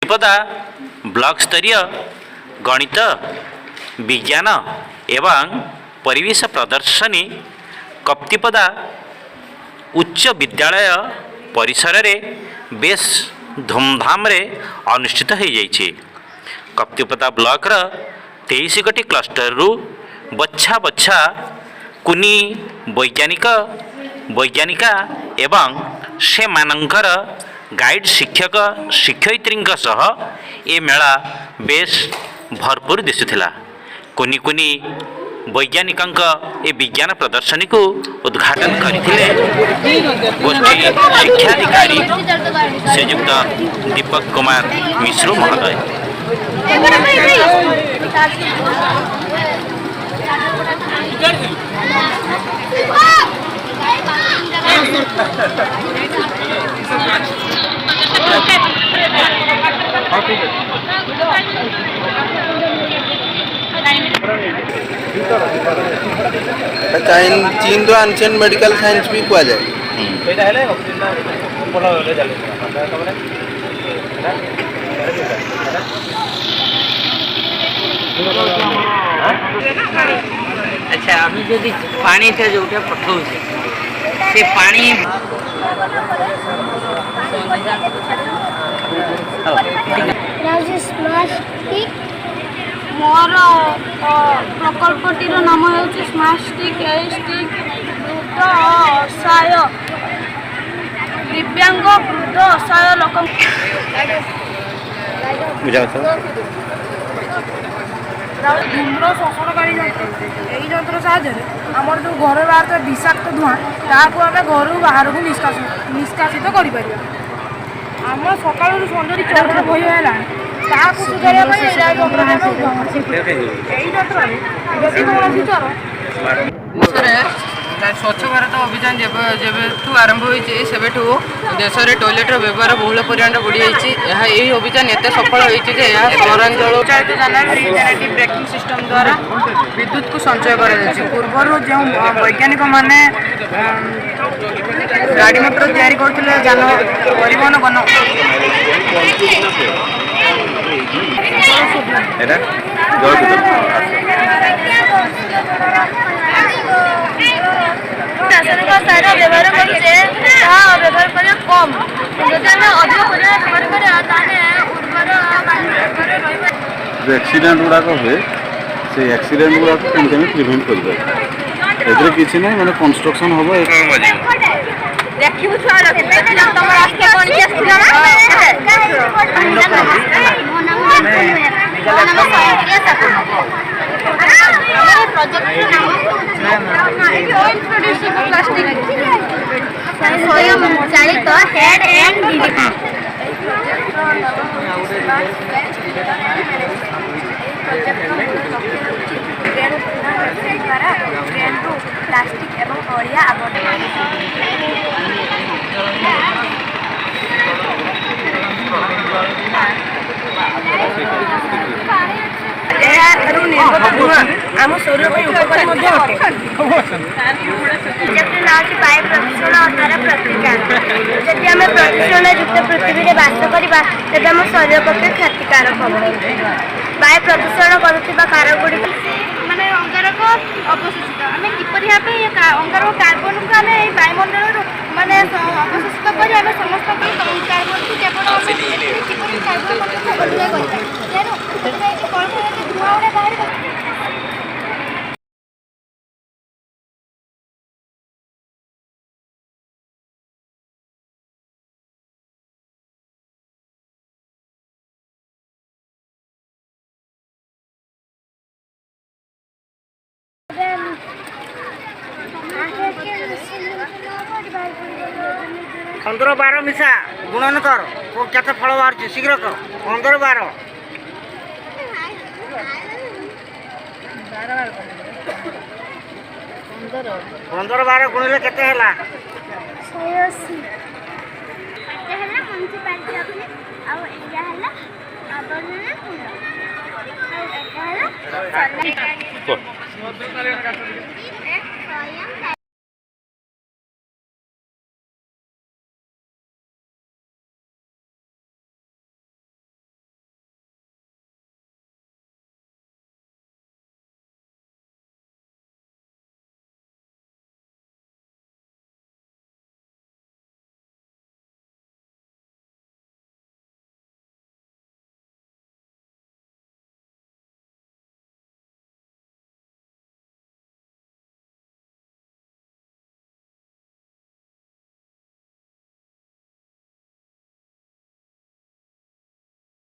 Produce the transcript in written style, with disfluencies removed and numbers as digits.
Kaptipada block स्तरीय गणित विज्ञान एवं परिवेश प्रदर्शनी कप्तिपदा उच्च विद्यालय परिसर रे बेस धूमधाम रे अनुष्ठित हो जाइए। कप्तिपदा ब्लॉक 23 गोटी क्लस्टर रु बछा बछा कुनी वैज्ञानिक वैज्ञानिका एवं से मानकर गाइड शिक्षक शिक्षयित्री सह ए मेला बेस भरपूर दिशुला। कुनी कुनी वैज्ञानिक ए विज्ञान प्रदर्शनी को उद्घाटन करथिले गोष्ठी शिक्षाधिकारी श्रीयुक्त दीपक कुमार मिश्र महोदय। चीन तो एंशिएंट मेडिकल साइंस भी कह जाए। अच्छा आम जदि पानी था जोटा पठाऊ से पानी मोर प्रकल्पटी नाम है स्मार्ट स्टिक स्टिक वृद्ध असहाय दिव्यांग वृद्ध असहाय लोक धूम्र शोषणकारी यंत्र यही यंत्र साहाय्य आमर जो घर बाहर विषाक्त धूआं ताकू आम घर बाहर को निष्कासित कर आम सका सन्ध्या चौथा भय है सुधार स्वच्छ भारत अभियान जब आरंभ होती से देश में टॉयलेटर व्यवहार बहुल परिमाण बढ़ी यही अभियान एत सफल होती सहरांचल चालित जान रिजेनेटिव ब्रेकिंग सिस्टम द्वारा विद्युत को संचय कर पूर्वर जो वैज्ञानिक माने गाड़ी मोटर तैयारी करते जान परिवहन गण रासायनिक सार व्यवहार करुचे व्यवहार कर कम जब अधिक परिमाण व्यवहार कर एक्सीडेंट गुड़ाक हुए से एक्सीडेंट गुड़ाक केमी प्रिभेंट कर किसी ना माने कंस्ट्रक्शन हम देखिबु छुआ तुम रास्ता कौन के आस्थिला स्वयं चालित हेड एंड प्लास्टिक एवं अलिया आवर्जना आम शरीर उपकारी ना वायु प्रदूषण द्वारा प्रतिकार जदि आम प्रदूषण युक्त पृथ्वी में बास करवा तेज आम शरीर पक्षे क्षतिकारक हम वायु प्रदूषण करुवा कारक गुड़िक माने अंगारक अवशोषित आम किपर भाव अंगारक कार्बन को आम वायुमंडल माने अवशोषित कर समस्त कार्बन को केवल धुआं बाहर पंद्रह बार मिसा गुणन कर केते फल बाहर शीघ्र कर 15 12 15 12 गुणिले केते हैला 180 एते हैला म्युनिसिपालिटी अपने आ एरिया हैला आबरना आ एटा हैला